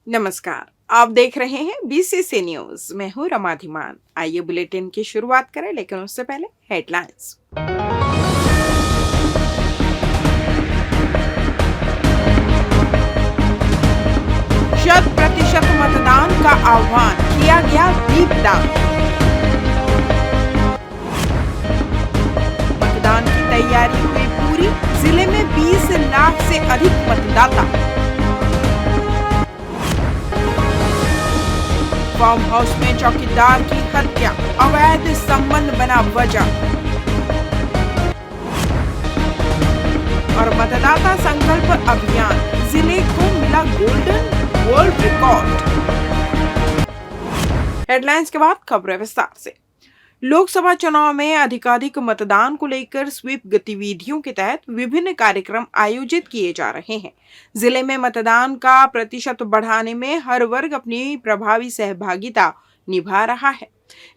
नमस्कार। आप देख रहे हैं बीसीसी न्यूज। मैं हूं रमाधिमान। आइए बुलेटिन की शुरुआत करें, लेकिन उससे पहले हेडलाइंस। 100% मतदान का आह्वान किया गया। दीपदान। मतदान की तैयारी हुई पूरी। जिले में 20 लाख से अधिक मतदाता। फार्म हाउस में चौकीदार की हत्या, अवैध संबंध बना वजह। और मतदाता संकल्प अभियान, जिले को मिला गोल्डन वर्ल्ड रिकॉर्ड। हेडलाइंस के बाद खबरें विस्तार से। लोकसभा चुनाव में अधिकाधिक मतदान को लेकर स्वीप गतिविधियों के तहत विभिन्न कार्यक्रम आयोजित किए जा रहे हैं। जिले में मतदान का प्रतिशत बढ़ाने में हर वर्ग अपनी प्रभावी सहभागिता निभा रहा है।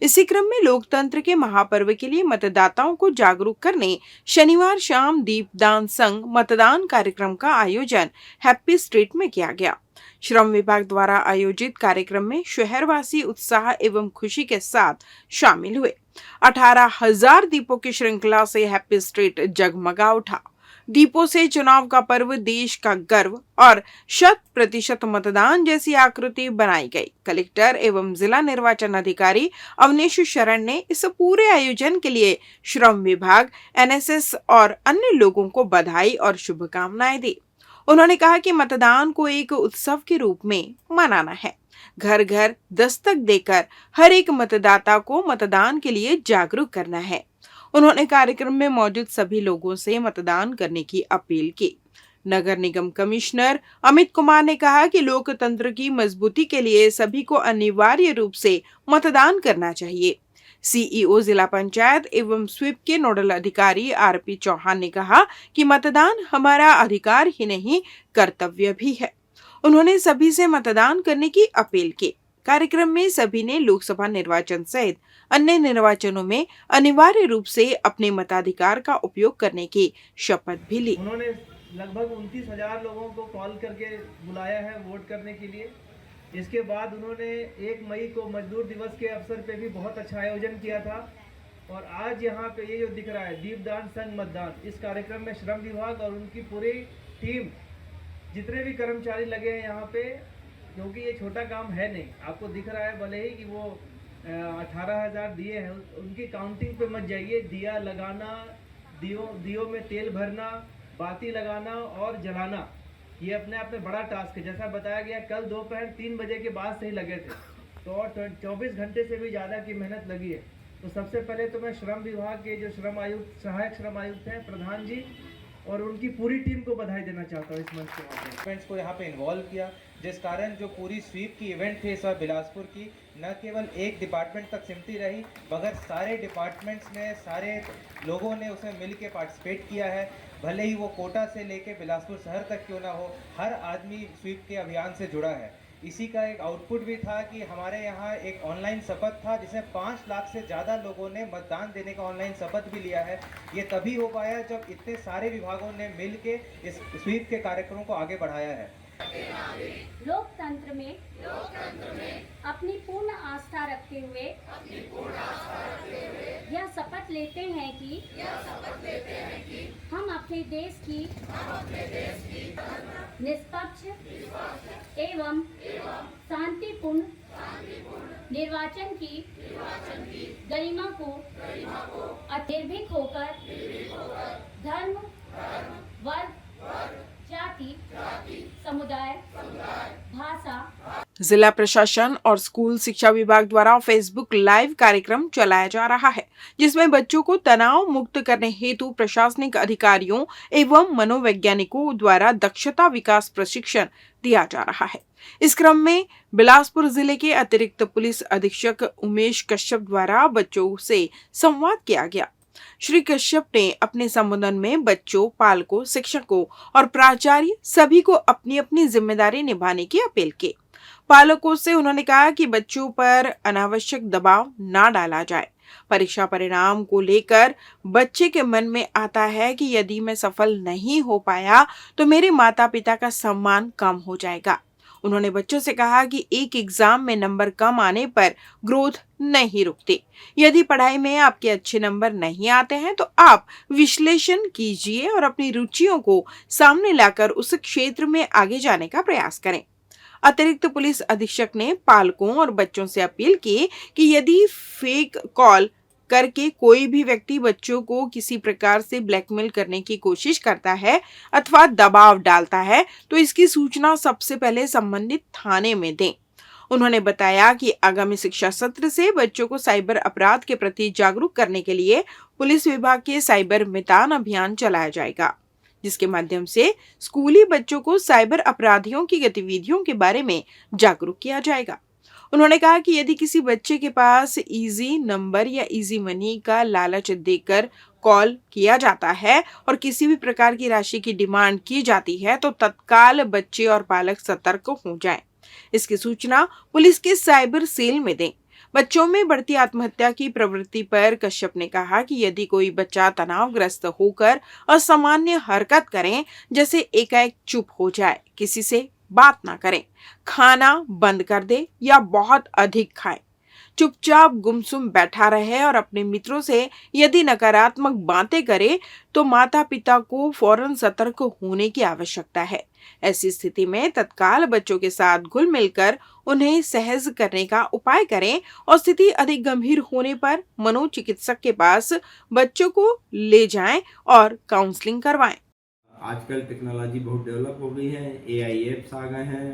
इसी क्रम में लोकतंत्र के महापर्व के लिए मतदाताओं को जागरूक करने शनिवार शाम दीपदान संग मतदान कार्यक्रम का आयोजन हैप्पी स्ट्रीट में किया गया। श्रम विभाग द्वारा आयोजित कार्यक्रम में शहरवासी उत्साह एवं खुशी के साथ शामिल हुए। 18,000 दीपों की श्रृंखला से हैप्पी स्ट्रीट जगमगा उठा। दीपों से चुनाव का पर्व, देश का गर्व और 100% मतदान जैसी आकृति बनाई गई। कलेक्टर एवं जिला निर्वाचन अधिकारी अवनीश शरण ने इस पूरे आयोजन के लिए श्रम विभाग, एनएसएस और अन्य लोगों को बधाई और शुभकामनाएं दी। उन्होंने कहा कि मतदान को एक उत्सव के रूप में मनाना है। घर घर दस्तक देकर हर एक मतदाता को मतदान के लिए जागरूक करना है। उन्होंने कार्यक्रम में मौजूद सभी लोगों से मतदान करने की अपील की। नगर निगम कमिश्नर अमित कुमार ने कहा कि लोकतंत्र की मजबूती के लिए सभी को अनिवार्य रूप से मतदान करना चाहिए। सीईओ जिला पंचायत एवं स्वीप के नोडल अधिकारी आरपी चौहान ने कहा कि मतदान हमारा अधिकार ही नहीं, कर्तव्य भी है। उन्होंने सभी से मतदान करने की अपील की। कार्यक्रम में सभी ने लोकसभा निर्वाचन सहित अन्य निर्वाचनों में अनिवार्य रूप से अपने मताधिकार का उपयोग करने की शपथ भी ली। उन्होंने लगभग 29,000 लोगों को कॉल करके बुलाया है वोट करने के लिए। इसके बाद उन्होंने 1 मई को मजदूर दिवस के अवसर पे भी बहुत अच्छा आयोजन किया था। और आज यहाँ पे ये जो दिख रहा है दीपदान संग मतदान, इस कार्यक्रम में श्रम विभाग और उनकी पूरी टीम, जितने भी कर्मचारी लगे हैं यहाँ पे, क्योंकि ये छोटा काम है नहीं। आपको दिख रहा है भले ही कि वो 18,000 दिए हैं, उनकी काउंटिंग पे मत जाइए। दिया लगाना, दियों में तेल भरना, बाती लगाना और जलाना, ये अपने आप में बड़ा टास्क है। जैसा बताया गया, कल दोपहर 3 बजे के बाद से ही लगे थे, तो और 24 घंटे से भी ज़्यादा की मेहनत लगी है। तो सबसे पहले तो मैं श्रम विभाग के जो श्रम आयुक्त, सहायक श्रम आयुक्त हैं, प्रधान जी और उनकी पूरी टीम को बधाई देना चाहता हूँ इस मंच के माध्यम से। इवेंट्स को यहाँ पे इन्वॉल्व किया, जिस कारण जो पूरी स्वीप की इवेंट थी इस बार बिलासपुर की, न केवल एक डिपार्टमेंट तक सिमटी रही, मगर सारे डिपार्टमेंट्स में सारे लोगों ने उसमें मिल के पार्टिसिपेट किया है। भले ही वो कोटा से लेके बिलासपुर शहर तक क्यों ना हो, हर आदमी स्वीप के अभियान से जुड़ा है। इसी का एक आउटपुट भी था कि हमारे यहाँ एक ऑनलाइन शपथ था, जिसमें 5 लाख से ज़्यादा लोगों ने मतदान देने का ऑनलाइन शपथ भी लिया है। ये तभी हो पाया जब इतने सारे विभागों ने मिल के इस स्वीप के कार्यक्रमों को आगे बढ़ाया है। लोकतंत्र में अपनी पूर्ण आस्था रखते हुए यह शपथ लेते हैं कि हम अपने देश की निष्पक्ष एवं शांतिपूर्ण निर्वाचन की गरिमा को अनिर्भीक होकर धर्म, वर्ग, जाति, समुदाय, भाषा। जिला प्रशासन और स्कूल शिक्षा विभाग द्वारा फेसबुक लाइव कार्यक्रम चलाया जा रहा है, जिसमें बच्चों को तनाव मुक्त करने हेतु प्रशासनिक अधिकारियों एवं मनोवैज्ञानिकों द्वारा दक्षता विकास प्रशिक्षण दिया जा रहा है। इस क्रम में बिलासपुर जिले के अतिरिक्त पुलिस अधीक्षक उमेश कश्यप द्वारा बच्चों से संवाद किया गया। श्री कश्यप ने अपने संबोधन में बच्चों, पालकों, शिक्षकों और प्राचार्य सभी को अपनी अपनी जिम्मेदारी निभाने की अपील की। पालकों से उन्होंने कहा कि बच्चों पर अनावश्यक दबाव ना डाला जाए। परीक्षा परिणाम को लेकर बच्चे के मन में आता है कि यदि मैं सफल नहीं हो पाया तो मेरे माता पिता का सम्मान कम हो जाएगा। उन्होंने बच्चों से कहा कि एक एग्जाम में नंबर कम आने पर ग्रोथ नहीं रुकती। यदि पढ़ाई में आपके अच्छे नंबर नहीं आते हैं तो आप विश्लेषण कीजिए और अपनी रुचियों को सामने लाकर उस क्षेत्र में आगे जाने का प्रयास करें। अतिरिक्त पुलिस अधीक्षक ने पालकों और बच्चों से अपील की कि यदि फेक कॉल करके कोई भी व्यक्ति बच्चों को किसी प्रकार से ब्लैकमेल करने की कोशिश करता है अथवा दबाव डालता है तो इसकी सूचना सबसे पहले संबंधित थाने में दें। उन्होंने बताया कि आगामी शिक्षा सत्र से बच्चों को साइबर अपराध के प्रति जागरूक करने के लिए पुलिस विभाग के साइबर मितान अभियान चलाया जाएगा, जिसके माध्यम से स्कूली बच्चों को साइबर अपराधियों की गतिविधियों के बारे में जागरूक किया जाएगा। उन्होंने कहा कि यदि किसी बच्चे के पास इजी नंबर या इजी मनी का लालच देकर कॉल किया जाता है और किसी भी प्रकार की राशि की डिमांड की जाती है तो तत्काल बच्चे और पालक सतर्क हो जाएं। इसकी सूचना पुलिस के साइबर सेल में दें। बच्चों में बढ़ती आत्महत्या की प्रवृत्ति पर कश्यप ने कहा कि यदि कोई बच्चा तनावग्रस्त होकर असामान्य हरकत करे, जैसे एकाएक चुप हो जाए, किसी से बात ना करें, खाना बंद कर दे या बहुत अधिक खाए, चुपचाप गुमसुम बैठा रहे और अपने मित्रों से यदि नकारात्मक बातें करे तो माता पिता को फौरन सतर्क होने की आवश्यकता है। ऐसी स्थिति में तत्काल बच्चों के साथ घुल मिलकर उन्हें सहज करने का उपाय करें और स्थिति अधिक गंभीर होने पर मनोचिकित्सक के पास बच्चों को ले जाएं और काउंसलिंग करवाएं। आजकल टेक्नोलॉजी बहुत डेवलप हो गई है, एआई एप्स आ गए हैं।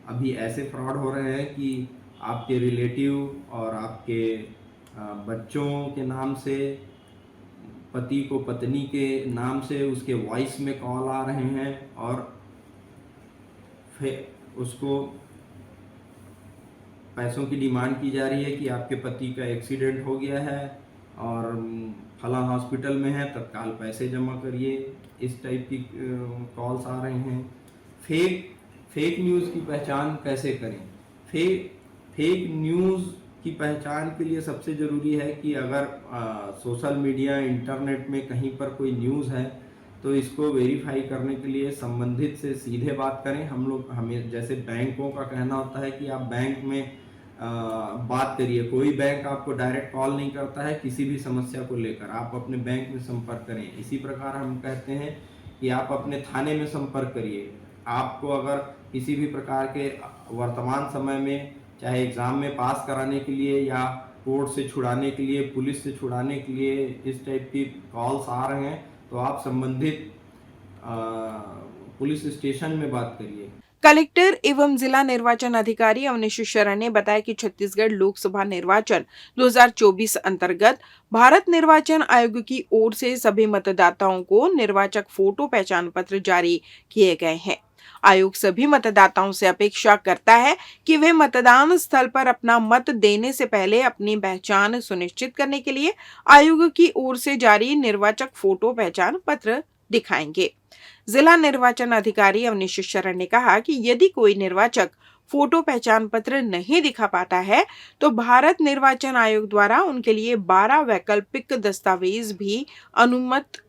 अभी ऐसे फ्रॉड हो रहे हैं कि आपके रिलेटिव और आपके बच्चों के नाम से, पति को पत्नी के नाम से उसके वॉइस में कॉल आ रहे हैं और फिर उसको पैसों की डिमांड की जा रही है कि आपके पति का एक्सीडेंट हो गया है और फला हॉस्पिटल में है, तत्काल पैसे जमा करिए। इस टाइप की कॉल्स आ रहे हैं। फेक न्यूज़ की पहचान कैसे करें? फेक न्यूज़ की पहचान के लिए सबसे ज़रूरी है कि अगर सोशल मीडिया, इंटरनेट में कहीं पर कोई न्यूज़ है तो इसको वेरीफाई करने के लिए संबंधित से सीधे बात करें। हमें जैसे बैंकों का कहना होता है कि आप बैंक में बात करिए। कोई बैंक आपको डायरेक्ट कॉल नहीं करता है किसी भी समस्या को लेकर, आप अपने बैंक में संपर्क करें। इसी प्रकार हम कहते हैं कि आप अपने थाने में संपर्क करिए। आपको अगर किसी भी प्रकार के वर्तमान समय में चाहे एग्ज़ाम में पास कराने के लिए या कोर्ट से छुड़ाने के लिए, पुलिस से छुड़ाने के लिए इस टाइप की कॉल्स आ रहे हैं तो आप संबंधित पुलिस स्टेशन में बात करिए। कलेक्टर एवं जिला निर्वाचन अधिकारी अवनीश शरण ने बताया कि छत्तीसगढ़ लोकसभा निर्वाचन 2024 अंतर्गत भारत निर्वाचन आयोग की ओर से सभी मतदाताओं को निर्वाचक फोटो पहचान पत्र जारी किए गए हैं। आयोग सभी मतदाताओं से अपेक्षा करता है कि वे मतदान स्थल पर अपना मत देने से पहले अपनी पहचान सुनिश्चित करने के लिए आयोग की ओर से जारी निर्वाचक फोटो पहचान पत्र दिखाएंगे। जिला निर्वाचन अधिकारी अवनीश शरण ने कहा कि यदि कोई निर्वाचक फोटो पहचान पत्र नहीं दिखा पाता है तो भारत निर्वाचन आयोग द्वारा उनके लिए 12 वैकल्पिक दस्तावेज भी अनुमत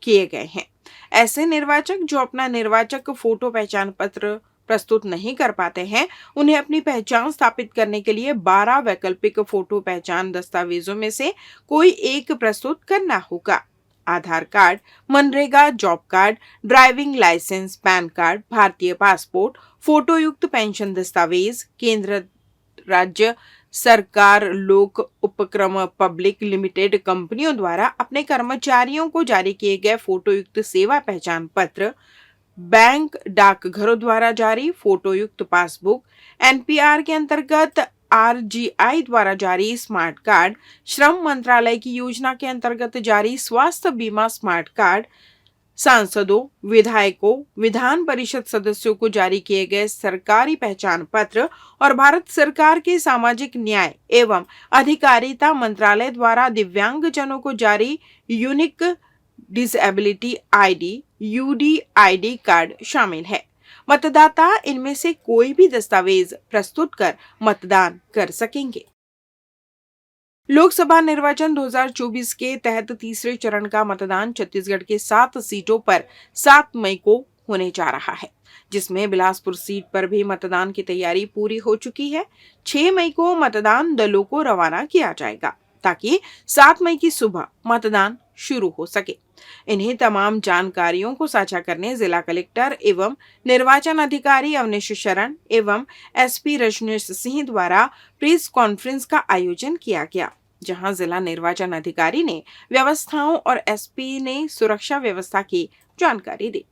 किए गए हैं। ऐसे निर्वाचक जो अपना निर्वाचक फोटो पहचान पत्र प्रस्तुत नहीं कर पाते हैं, उन्हें अपनी पहचान स्थापित करने के लिए 12 वैकल्पिक फोटो पहचान दस्तावेजों में से कोई एक प्रस्तुत करना होगा। आधार कार्ड, मनरेगा job card, driving licence, PAN card, भारतीय पासपोर्ट, फोटोयुक्त पेंशन दस्तावेज, केंद्र राज्य सरकार लोक उपक्रम पब्लिक लिमिटेड कंपनियों द्वारा अपने कर्मचारियों को जारी किए गए फोटोयुक्त सेवा पहचान पत्र, बैंक डाकघरों द्वारा जारी फोटोयुक्त पासबुक, एनपीआर के अंतर्गत आरजीआई द्वारा जारी स्मार्ट कार्ड, श्रम मंत्रालय की योजना के अंतर्गत जारी स्वास्थ्य बीमा स्मार्ट कार्ड, सांसदों, विधायकों, विधान परिषद सदस्यों को जारी किए गए सरकारी पहचान पत्र और भारत सरकार के सामाजिक न्याय एवं अधिकारिता मंत्रालय द्वारा दिव्यांगजनों को जारी unique disability ID (UDID) card शामिल है। मतदाता इनमें से कोई भी दस्तावेज प्रस्तुत कर मतदान कर सकेंगे। लोकसभा निर्वाचन 2024 के तहत तीसरे चरण का मतदान छत्तीसगढ़ के 7 सीटों पर 7 मई को होने जा रहा है, जिसमें बिलासपुर सीट पर भी मतदान की तैयारी पूरी हो चुकी है। 6 मई को मतदान दलों को रवाना किया जाएगा ताकि 7 मई की सुबह मतदान शुरू हो सके। इन्हीं तमाम जानकारियों को साझा करने जिला कलेक्टर एवं निर्वाचन अधिकारी अवनीश शरण एवं एसपी रजनीश सिंह द्वारा प्रेस कॉन्फ्रेंस का आयोजन किया गया, जहां जिला निर्वाचन अधिकारी ने व्यवस्थाओं और एसपी ने सुरक्षा व्यवस्था की जानकारी दी।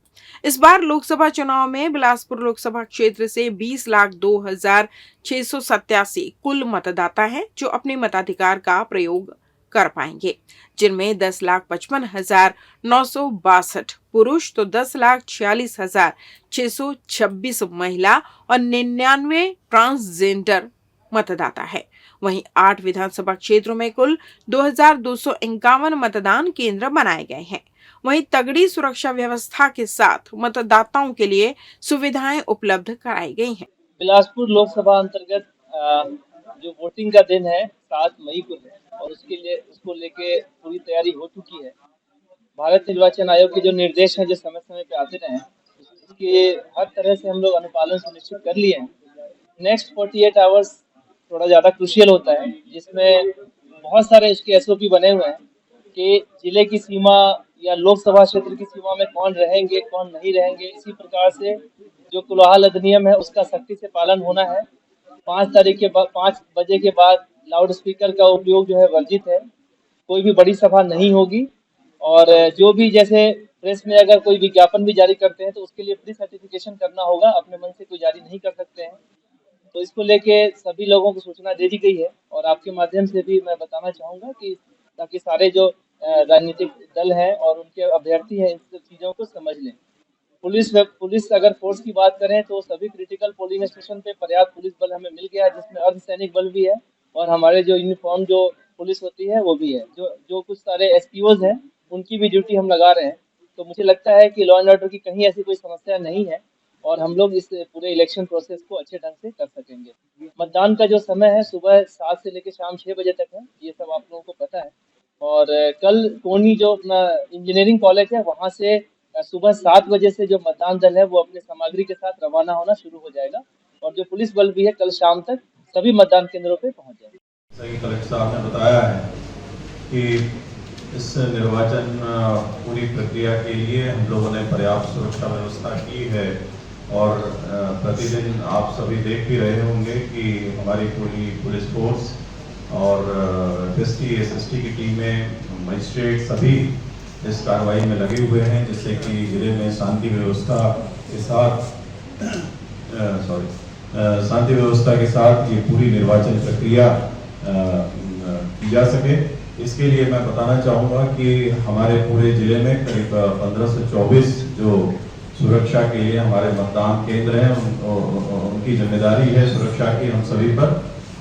इस बार लोकसभा चुनाव में बिलासपुर लोकसभा क्षेत्र से 20,02,687 कुल मतदाता हैं जो अपने मताधिकार का प्रयोग कर पाएंगे, जिनमें 10,55,962 पुरुष तो 10,46,626 महिला और 99 ट्रांसजेंडर मतदाता है। वहीं 8 विधानसभा क्षेत्रों में कुल 2,251 मतदान केंद्र बनाए गए हैं। वहीं तगड़ी सुरक्षा व्यवस्था के साथ मतदाताओं के लिए सुविधाएं उपलब्ध कराई गई हैं। बिलासपुर लोकसभा अंतर्गत जो वोटिंग का दिन है 7 मई को है और उसको लेके पूरी तैयारी हो चुकी है। भारत निर्वाचन आयोग के जो निर्देश हैं जो समय समय पे आते रहे हैं, इसके हर तरह से हम लोग अनुपालन सुनिश्चित कर लिए हैं। नेक्स्ट 48 आवर्स थोड़ा ज़्यादा क्रूशियल होता है, जिसमें बहुत सारे इसके एसओपी बने हुए हैं कि जिले की सीमा या लोकसभा क्षेत्र की सीमा में कौन रहेंगे कौन नहीं रहेंगे। इसी प्रकार से जो कोलाहल अधिनियम है उसका सख्ती से पालन होना है। 5 बजे के बाद लाउड स्पीकर का उपयोग जो है वर्जित है। कोई भी बड़ी सभा नहीं होगी और जो भी जैसे प्रेस में अगर कोई विज्ञापन भी जारी करते हैं तो उसके लिए प्री सर्टिफिकेशन करना होगा, अपने मन से कोई जारी नहीं कर सकते हैं। तो इसको लेके सभी लोगों को सूचना दे दी गई है और आपके माध्यम से भी मैं बताना चाहूँगा कि ताकि सारे जो राजनीतिक दल हैं और उनके अभ्यर्थी हैं इन सब चीज़ों को समझ लें। पुलिस अगर फोर्स की बात करें तो सभी क्रिटिकल पोलिंग स्टेशन पे पर्याप्त पुलिस बल हमें मिल गया है, जिसमें अर्धसैनिक बल भी है और हमारे जो यूनिफॉर्म जो पुलिस होती है वो भी है। जो कुछ सारे एसपीओज हैं उनकी भी ड्यूटी हम लगा रहे हैं। तो मुझे लगता है कि लॉ एंड ऑर्डर की कहीं ऐसी कोई समस्या नहीं है और हम लोग इस पूरे इलेक्शन प्रोसेस को अच्छे ढंग से कर सकेंगे। मतदान का जो समय है सुबह 7 से लेकर शाम 6 बजे तक है, ये सब आप लोगों को पता है। और कल कोनी जो अपना इंजीनियरिंग कॉलेज है वहाँ से सुबह 7 बजे से जो मतदान दल है वो अपने सामग्री के साथ रवाना होना शुरू हो जाएगा और जो पुलिस बल भी है कल शाम तक सभी मतदान केंद्रों पे पहुंच जाएगा। सही कलेक्टर साहब ने बताया है कि इस निर्वाचन पूरी प्रक्रिया के लिए हम लोगों ने पर्याप्त सुरक्षा व्यवस्था की है और प्रतिदिन आप सभी देख भी रहे होंगे कि हमारी पूरी पुलिस फोर्स और एसएसटी की टीमें, मजिस्ट्रेट सभी इस कार्रवाई में लगे हुए हैं, जिससे कि जिले में शांति व्यवस्था के साथ ये पूरी निर्वाचन प्रक्रिया की जा सके। इसके लिए मैं बताना चाहूँगा कि हमारे पूरे जिले में करीब 15 से 24 जो सुरक्षा के लिए हमारे मतदान केंद्र हैं उनकी जिम्मेदारी है सुरक्षा की हम सभी पर,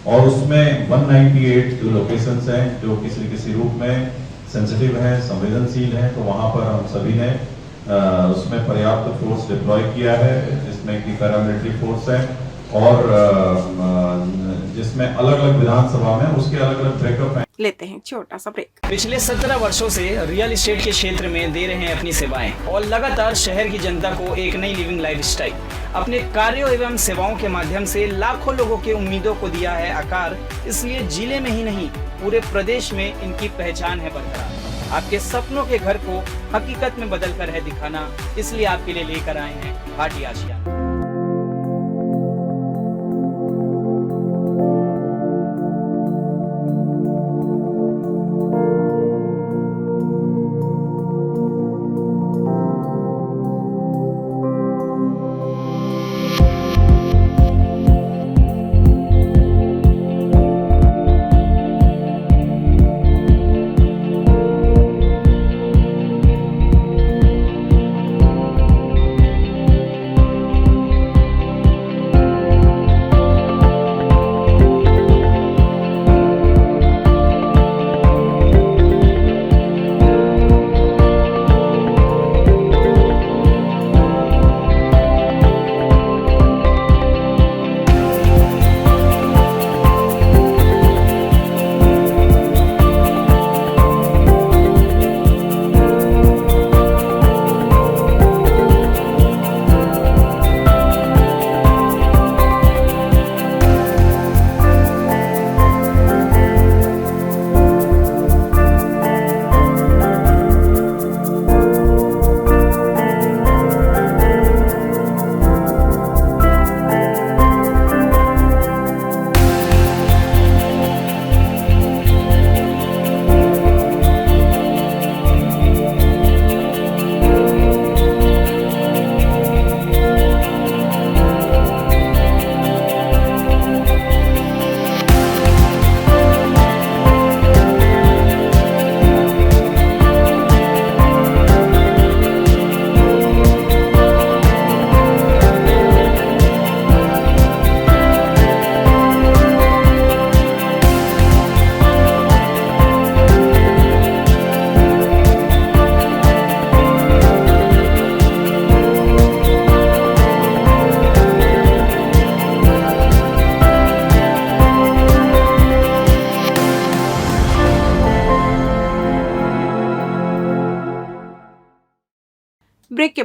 और उसमें 198 जो लोकेशंस हैं जो किसी रूप में सेंसिटिव हैं, संवेदनशील हैं, तो वहाँ पर हम सभी ने उसमें पर्याप्त फोर्स डिप्लॉय किया है, जिसमें कि पैरामिलिट्री फोर्स है और जिसमें अलग अलग विधानसभा में उसके अलग अलग ब्रेकअप हैं। लेते हैं छोटा सा ब्रेक। पिछले 17 वर्षों से रियल एस्टेट के क्षेत्र में दे रहे हैं अपनी सेवाएं और लगातार शहर की जनता को एक नई लिविंग लाइफस्टाइल। अपने कार्यों एवं सेवाओं के माध्यम से लाखों लोगों की उम्मीदों को दिया है आकार, इसलिए जिले में ही नहीं पूरे प्रदेश में इनकी पहचान है बरकरार। आपके सपनों के घर को हकीकत में बदल कर है दिखाना, इसलिए आपके लिए लेकर आए हैं भाटी आशियाना।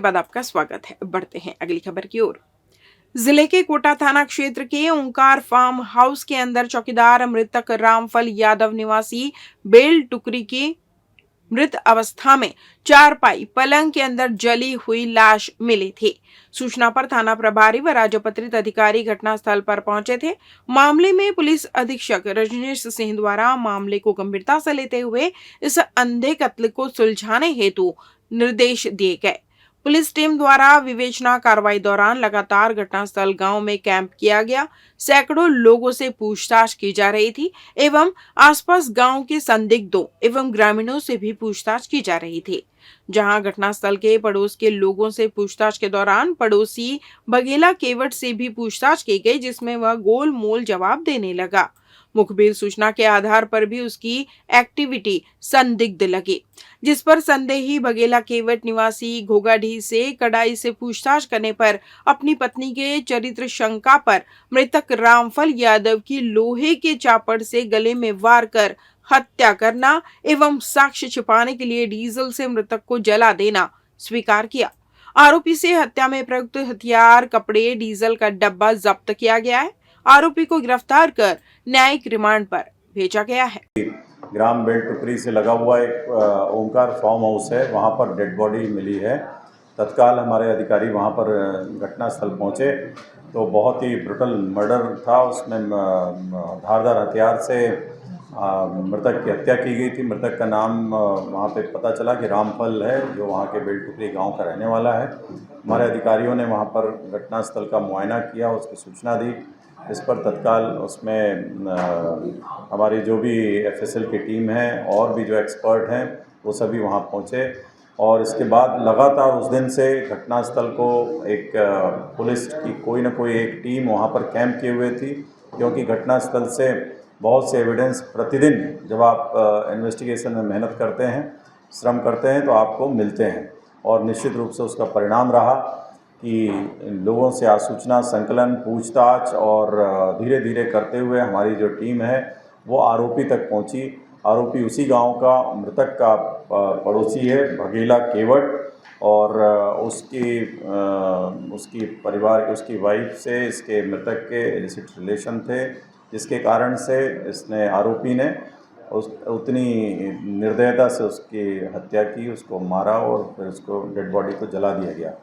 बाद आपका स्वागत है। बढ़ते हैं अगली खबर की ओर। जिले के कोटा थाना क्षेत्र के ओंकार फार्म हाउस के अंदर चौकीदार मृतक रामफल यादव निवासी बेल टुकरी की मृत अवस्था में चारपाई पलंग के अंदर जली हुई लाश मिली थी। सूचना पर थाना प्रभारी व राजपत्रित अधिकारी घटनास्थल पर पहुंचे थे। मामले में पुलिस अधीक्षक रजनीश सिंह द्वारा मामले को गंभीरता से लेते हुए इस अंधे कत्ल को सुलझाने हेतु निर्देश दिए गए। पुलिस टीम द्वारा विवेचना कार्रवाई दौरान लगातार घटनास्थल गांव में कैंप किया गया। सैकड़ों लोगों से पूछताछ की जा रही थी एवं आसपास गांव के संदिग्धों एवं ग्रामीणों से भी पूछताछ की जा रही थी। जहां घटनास्थल के पड़ोस के लोगों से पूछताछ के दौरान पड़ोसी बघेला केवट से भी पूछताछ की गई, जिसमें वह गोल मोल जवाब देने लगा। मुखबिर सूचना के आधार पर भी उसकी एक्टिविटी संदिग्ध लगी, जिस पर संदेही बघेला केवट निवासी घोगाडीह से कड़ाई से पूछताछ करने पर अपनी पत्नी के चरित्र शंका पर मृतक रामफल यादव की लोहे के चापड़ से गले में वार कर हत्या करना एवं साक्ष्य छिपाने के लिए डीजल से मृतक को जला देना स्वीकार किया। आरोपी से हत्या में प्रयुक्त हथियार, कपड़े, डीजल का डब्बा जब्त किया गया है। आरोपी को गिरफ्तार कर न्यायिक रिमांड पर भेजा गया है। ग्राम बेल टुकरी से लगा हुआ एक ओंकार फार्म हाउस है, वहाँ पर डेड बॉडी मिली है। तत्काल हमारे अधिकारी वहाँ पर घटनास्थल पहुँचे तो बहुत ही ब्रुटल मर्डर था। उसमें धारदार हथियार से मृतक की हत्या की गई थी। मृतक का नाम वहाँ पे पता चला कि रामफल है, जो वहाँ के बेल टुकरी गाँव का रहने वाला है। हमारे अधिकारियों ने वहाँ पर घटनास्थल का मुआयना किया, उसकी सूचना दी। इस पर तत्काल उसमें हमारी जो भी एफएसएल की टीम है और भी जो एक्सपर्ट हैं वो सभी वहाँ पहुँचे और इसके बाद लगातार उस दिन से घटनास्थल को एक पुलिस की कोई ना कोई एक टीम वहाँ पर कैंप किए हुए थी, क्योंकि घटनास्थल से बहुत से एविडेंस प्रतिदिन जब आप इन्वेस्टिगेशन में मेहनत करते हैं, श्रम करते हैं तो आपको मिलते हैं और निश्चित रूप से उसका परिणाम रहा कि लोगों से आसूचना संकलन, पूछताछ और धीरे धीरे करते हुए हमारी जो टीम है वो आरोपी तक पहुंची। आरोपी उसी गांव का मृतक का पड़ोसी है, बघेला केवट, और उसकी परिवार के, उसकी वाइफ से इसके मृतक के इलिसिट रिलेशन थे, जिसके कारण से इसने आरोपी ने उतनी निर्दयता से उसकी हत्या की, उसको मारा और फिर उसको डेड बॉडी को जला दिया गया।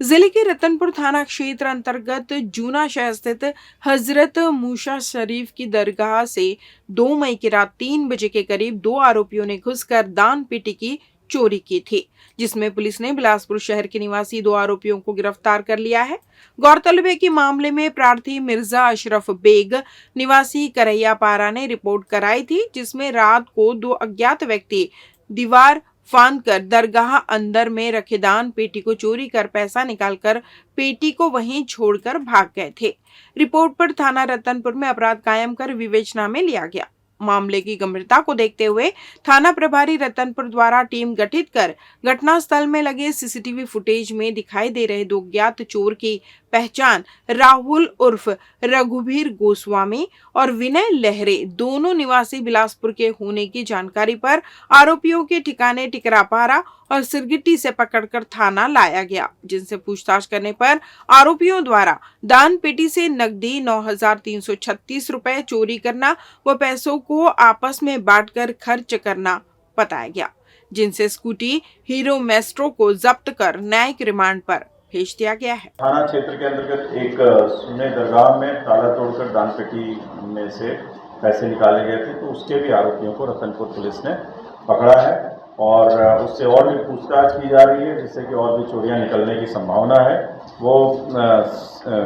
जिले के रतनपुर थाना क्षेत्र अंतर्गत जूना शहर स्थित हजरत मूसा शरीफ की दरगाह से 2 मई की रात 3 बजे के करीब 2 आरोपियों ने घुसकर दान पेटी की चोरी की थी, जिसमें पुलिस ने बिलासपुर शहर के निवासी 2 आरोपियों को गिरफ्तार कर लिया है। गौरतलब है कि मामले में प्रार्थी मिर्जा अशरफ बेग निवासी करैयापारा ने रिपोर्ट कराई थी, जिसमें रात को 2 अज्ञात व्यक्ति दीवार फांदकर दरगाह अंदर में रखे दान पेटी को चोरी कर पैसा निकालकर पेटी को वहीं छोड़कर भाग गए थे। रिपोर्ट पर थाना रतनपुर में अपराध कायम कर विवेचना में लिया गया। मामले की गंभीरता को देखते हुए थाना प्रभारी रतनपुर द्वारा टीम गठित कर घटनास्थल में लगे सीसीटीवी फुटेज में दिखाई दे रहे 2 अज्ञात चोर की पहचान राहुल उर्फ रघुवीर गोस्वामी और विनय लहरे, दोनों निवासी बिलासपुर के होने की जानकारी पर आरोपियों के ठिकाने टिकरापारा और सिरगिट्टी से पकड़कर थाना लाया गया, जिनसे पूछताछ करने पर आरोपियों द्वारा दान पेटी से नकदी 9,336 रुपए चोरी करना व पैसों को आपस में बांटकर खर्च करना बताया गया, जिनसे स्कूटी हीरो मेस्ट्रो को जब्त कर न्यायिक रिमांड पर भेज दिया गया है। थाना क्षेत्र के अंतर्गत एक सुन्ने दरगाह में ताला तोड़कर दान पेटी में से पैसे निकाले गए थे, तो उसके भी आरोपियों को रतनपुर पुलिस ने पकड़ा है और उससे और भी पूछताछ की जा रही है, जिससे कि और भी चोरियां निकलने की संभावना है। वो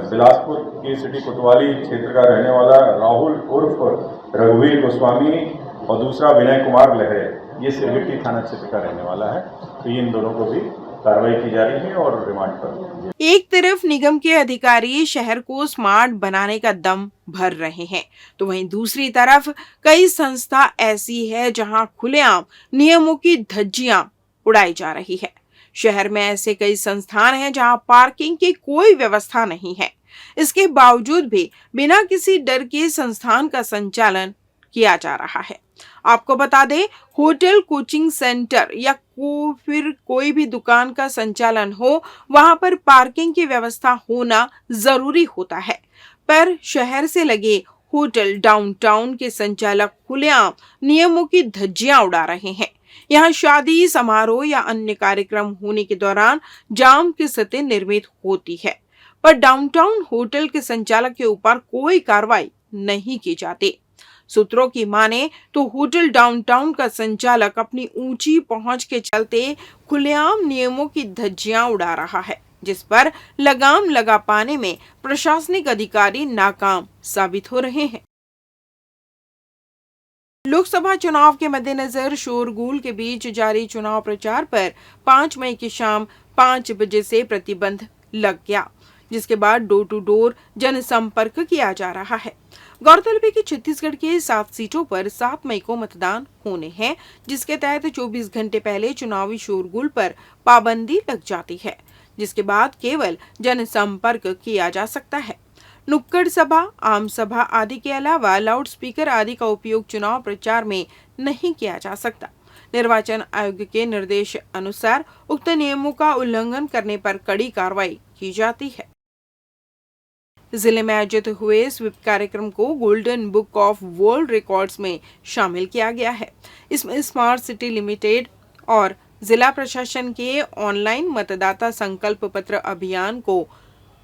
बिलासपुर की सिटी कोतवाली क्षेत्र का रहने वाला राहुल उर्फ रघुवीर गोस्वामी और दूसरा विनय कुमार लहरे, ये सिरगिट्टी थाना क्षेत्र का रहने वाला है। तो इन दोनों को भी कार्रवाई की जा रही है और रिमांड पर। एक तरफ निगम के अधिकारी शहर को स्मार्ट बनाने का दम भर रहे हैं, तो वहीं दूसरी तरफ कई संस्था ऐसी है जहां खुलेआम नियमों की धज्जियां उड़ाई जा रही है। शहर में ऐसे कई संस्थान हैं जहां पार्किंग की कोई व्यवस्था नहीं है। इसके बावजूद भी बिना किसी डर के संस्थान का संचालन किया जा रहा है। आपको बता दें, होटल, कोचिंग सेंटर या हो फिर कोई भी दुकान का संचालन हो, वहां पर पार्किंग की व्यवस्था होना जरूरी होता है। पर शहर से लगे होटल डाउनटाउन के संचालक खुलेआम नियमों की धज्जियां उड़ा रहे हैं। यहाँ शादी समारोह या अन्य कार्यक्रम होने के दौरान जाम की स्थिति निर्मित होती है, पर डाउनटाउन होटल के संचालक के ऊपर कोई कार्रवाई नहीं की जाती। सूत्रों की माने तो होटल डाउनटाउन का संचालक अपनी ऊंची पहुंच के चलते खुलेआम नियमों की धज्जियां उड़ा रहा है, जिस पर लगाम लगा पाने में प्रशासनिक अधिकारी नाकाम साबित हो रहे हैं। लोकसभा चुनाव के मद्देनजर शोरगुल के बीच जारी चुनाव प्रचार पर 5 मई की शाम 5 बजे से प्रतिबंध लग गया, जिसके बाद डोर टू डोर जनसंपर्क किया जा रहा है। गौरतलब है कि छत्तीसगढ़ के 7 सीटों पर 7 मई को मतदान होने हैं, जिसके तहत 24 घंटे पहले चुनावी शोरगुल पर पाबंदी लग जाती है, जिसके बाद केवल जनसंपर्क किया जा सकता है। नुक्कड़ सभा, आम सभा आदि के अलावा लाउड स्पीकर आदि का उपयोग चुनाव प्रचार में नहीं किया जा सकता। निर्वाचन आयोग के निर्देश अनुसार उक्त नियमों का उल्लंघन करने पर कड़ी कार्रवाई की जाती है। जिले में आयोजित हुए स्वीप कार्यक्रम को golden book of world records में शामिल किया गया है। इसमें स्मार्ट सिटी लिमिटेड और जिला प्रशासन के ऑनलाइन मतदाता संकल्प पत्र अभियान को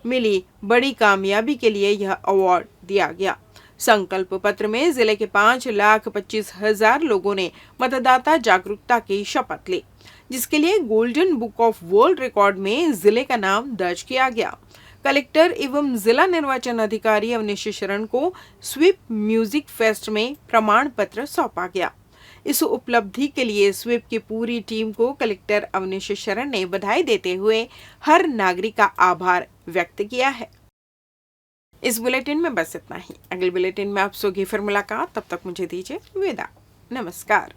मिली बड़ी कामयाबी के लिए यह अवार्ड दिया गया। संकल्प पत्र में जिले के 5,25,000 लोगों ने मतदाता जागरूकता की शपथ ली, जिसके लिए golden book of world record में जिले का नाम दर्ज किया गया। कलेक्टर एवं जिला निर्वाचन अधिकारी अवनीश शरण को स्वीप म्यूजिक फेस्ट में प्रमाण पत्र सौंपा गया। इस उपलब्धि के लिए स्वीप की पूरी टीम को कलेक्टर अवनीश शरण ने बधाई देते हुए हर नागरिक का आभार व्यक्त किया है। इस बुलेटिन में बस इतना ही। अगले बुलेटिन में आपसे होगी फिर मुलाकात, तब तक मुझे दीजिए विदा। नमस्कार।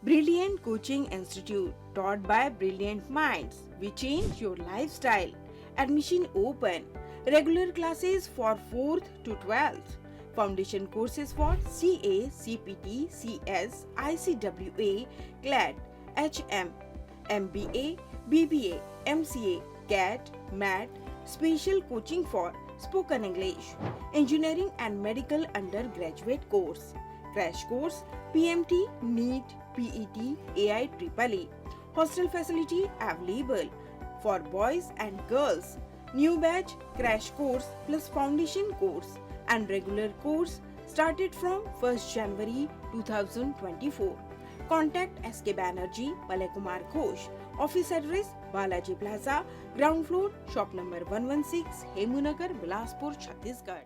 Brilliant Coaching Institute, taught by brilliant minds. We change your lifestyle. Admission open. Regular classes for 4th to 12th. Foundation courses for CA, CPT, CS, ICWA, CLAT, HM, MBA, BBA, MCA, CAT, MAT. Special coaching for spoken English, engineering and medical undergraduate course. Crash course, PMT, NEET, PET, AIEEE. Hostel facility available for boys and girls. New batch crash course plus foundation course and regular course started from 1st January 2024. Contact SK Banerjee, Malay Kumar Ghosh. Office address Balaji Plaza, ground floor, shop number 116, Hemunagar, Bilaspur, Chhattisgarh.